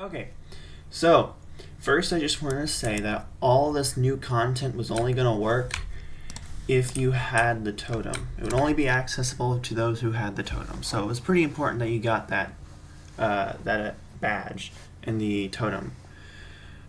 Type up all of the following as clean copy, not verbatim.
Okay, so first I just want to say that all this new content was only going to work if you had the totem. It would only be accessible to those who had the totem. So it was pretty important that you got that badge and the totem.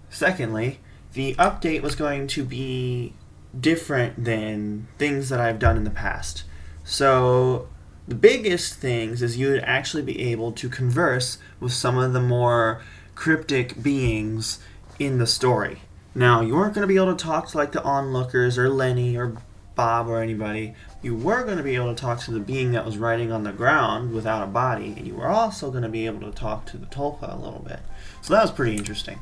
Secondly, the update was going to be different than things that I've done in the past. So the biggest things is you would actually be able to converse with some of the more cryptic beings in the story. Now, you weren't going to be able to talk to like the onlookers or Lenny or Bob or anybody. You were going to be able to talk to the being that was riding on the ground without a body, and you were also going to be able to talk to the Tulpa a little bit. So that was pretty interesting.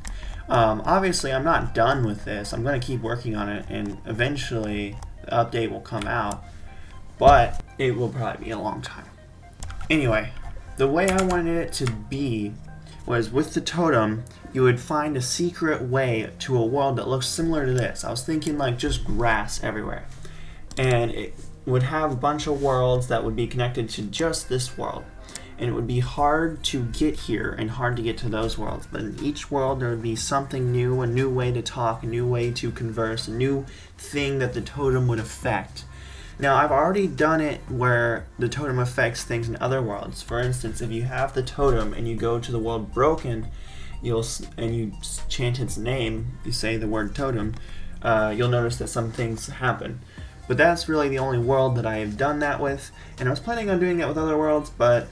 Obviously, I'm not done with this. I'm going to keep working on it, and eventually the update will come out, but it will probably be a long time. Anyway, the way I wanted it to be was with the totem, you would find a secret way to a world that looks similar to this. I was thinking like just grass everywhere. And it would have a bunch of worlds that would be connected to just this world. And it would be hard to get here and hard to get to those worlds. But in each world there would be something new, a new way to talk, a new way to converse, a new thing that the totem would affect. Now, I've already done it where the totem affects things in other worlds. For instance, if you have the totem and you go to the world Broken, you chant its name, you say the word totem, you'll notice that some things happen. But that's really the only world that I have done that with, and I was planning on doing that with other worlds, but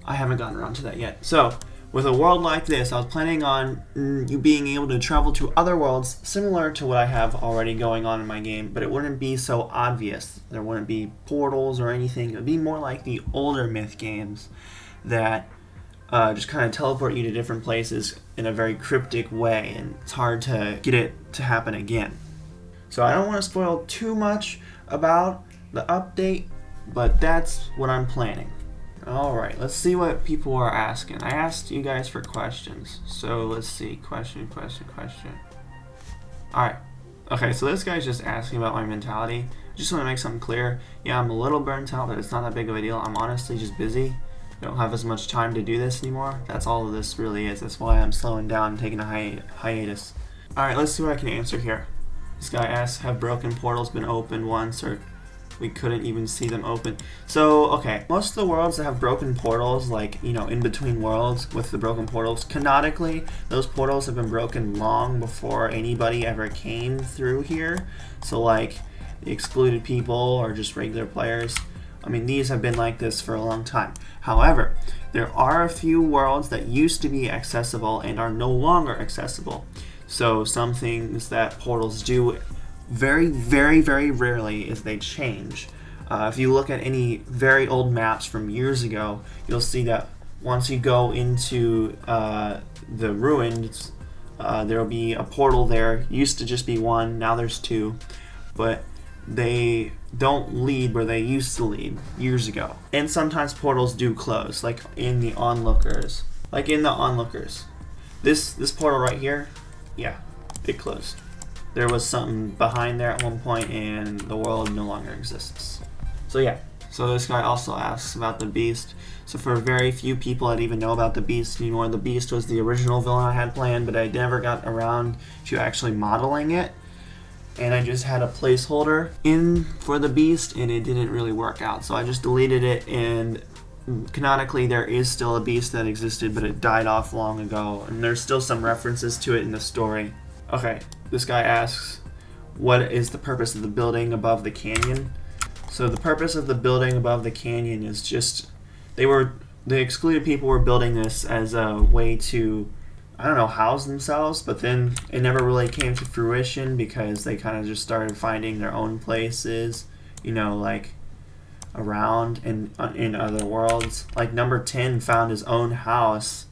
I haven't gotten around to that yet. So, with a world like this, I was planning on you being able to travel to other worlds similar to what I have already going on in my game, but it wouldn't be so obvious. There wouldn't be portals or anything. It would be more like the older Myth games that just kind of teleport you to different places in a very cryptic way, and it's hard to get it to happen again. So I don't want to spoil too much about the update, but that's what I'm planning. Alright, let's see what people are asking. I asked you guys for questions. So let's see. Question. Alright. Okay, so this guy's just asking about my mentality. I just want to make something clear. Yeah, I'm a little burnt out, but it's not that big of a deal. I'm honestly just busy. I don't have as much time to do this anymore. That's all of this really is. That's why I'm slowing down and taking a hiatus. Alright, let's see what I can answer here. This guy asks, have broken portals been opened once, or we couldn't even see them open? So, okay, most of the worlds that have broken portals, like, in between worlds with the broken portals, canonically, those portals have been broken long before anybody ever came through here. So, like, the excluded people or just regular players, these have been like this for a long time. However, there are a few worlds that used to be accessible and are no longer accessible. So some things that portals do very, very, very rarely is they change. If you look at any very old maps from years ago, you'll see that once you go into the ruins, there will be a portal there. Used to just be one, now there's two, but they don't lead where they used to lead years ago. And sometimes portals do close, like in the onlookers. This portal right here, yeah, it closed. There was something behind there at one point and the world no longer exists. So yeah. So this guy also asks about the Beast. So for very few people that even know about the Beast anymore, the Beast was the original villain I had planned, but I never got around to actually modeling it. And I just had a placeholder in for the Beast and it didn't really work out. So I just deleted it, and canonically there is still a Beast that existed, but it died off long ago, and there's still some references to it in the story. Okay, this guy asks, what is the purpose of the building above the canyon? So the purpose of the building above the canyon is just, the excluded people were building this as a way to, house themselves, but then it never really came to fruition because they kind of just started finding their own places, like around in other worlds. Like number 10 found his own house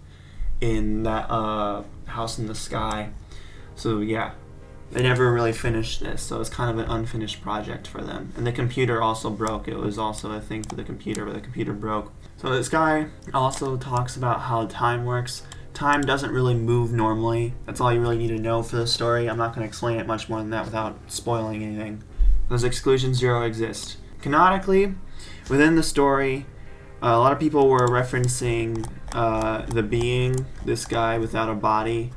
in that house in the sky. So yeah, they never really finished this, so it's kind of an unfinished project for them. And the computer also broke. It was also a thing for the computer, but the computer broke. So this guy also talks about how time works. Time doesn't really move normally. That's all you really need to know for the story. I'm not going to explain it much more than that without spoiling anything. Does Exclusion Zero exist? Canonically, within the story, A lot of people were referencing the being, this guy without a body,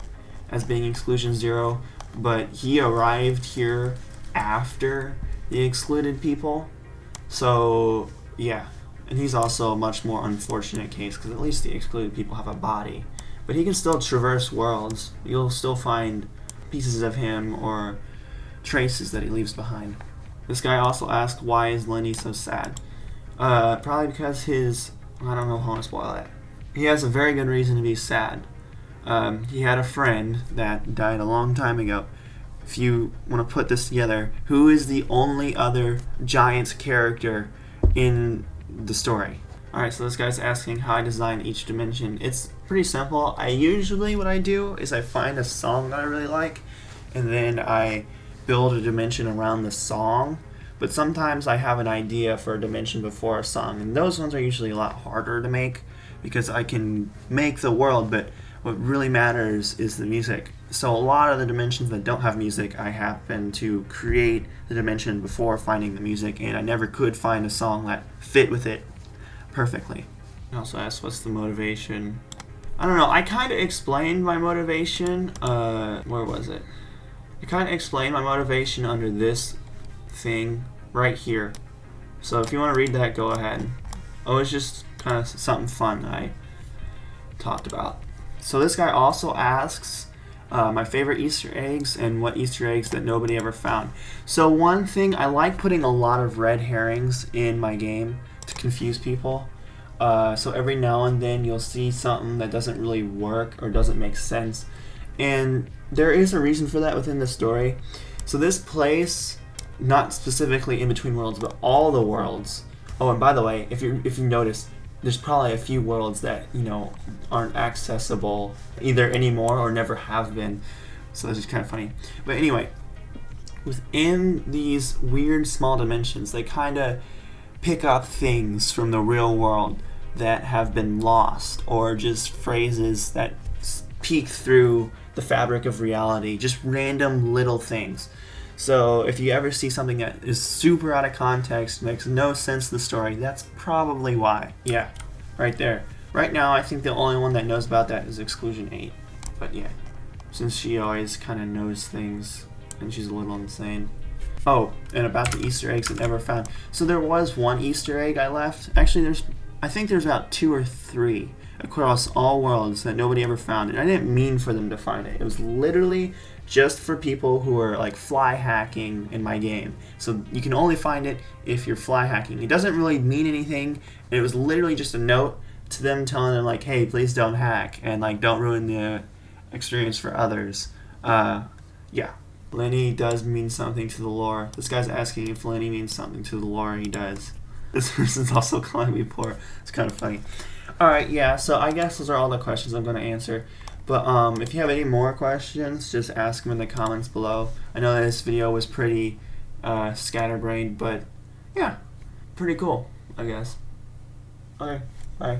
as being Exclusion Zero, but he arrived here after the excluded people. So, yeah. And he's also a much more unfortunate case, because at least the excluded people have a body. But he can still traverse worlds. You'll still find pieces of him or traces that he leaves behind. This guy also asked, why is Lenny so sad? Probably because I don't know how to spoil it. He has a very good reason to be sad. He had a friend that died a long time ago. If you want to put this together, who is the only other giant character in the story? Alright, so this guy's asking how I design each dimension. It's pretty simple. What I do is I find a song that I really like, and then I build a dimension around the song. But sometimes I have an idea for a dimension before a song, and those ones are usually a lot harder to make because I can make the world, but what really matters is the music. So a lot of the dimensions that don't have music, I happen to create the dimension before finding the music, and I never could find a song that fit with it perfectly. I also asked, what's the motivation? I don't know, I kind of explained my motivation, where was it? I kind of explained my motivation under this thing right here. So if you want to read that, go ahead. Oh, it's just kind of something fun I talked about. So this guy also asks my favorite Easter eggs and what Easter eggs that nobody ever found. So one thing, I like putting a lot of red herrings in my game to confuse people. So every now and then you'll see something that doesn't really work or doesn't make sense. And there is a reason for that within the story. So this place, not specifically In Between Worlds, but all the worlds. Oh, and by the way, if you notice, there's probably a few worlds that, aren't accessible either anymore or never have been. So this is kind of funny. But anyway, within these weird small dimensions, they kind of pick up things from the real world that have been lost, or just phrases that peek through the fabric of reality, just random little things. So if you ever see something that is super out of context, makes no sense to the story, that's probably why. Yeah, right there. Right now, I think the only one that knows about that is Exclusion 8. But yeah, since she always kind of knows things, and she's a little insane. Oh, and about the Easter eggs that never found. So there was one Easter egg I left. Actually, I think there's about 2 or 3 across all worlds that nobody ever found. And I didn't mean for them to find it. It was literally just for people who are like fly hacking in my game. So you can only find it if you're fly hacking. It doesn't really mean anything. And it was literally just a note to them telling them like, hey, please don't hack and like don't ruin the experience for others. Yeah. Lenny does mean something to the lore. This guy's asking if Lenny means something to the lore. He does. This person's also calling me poor. It's kind of funny. Alright, yeah, so I guess those are all the questions I'm going to answer. But if you have any more questions, just ask them in the comments below. I know that this video was pretty scatterbrained, but yeah, pretty cool, I guess. Okay, bye.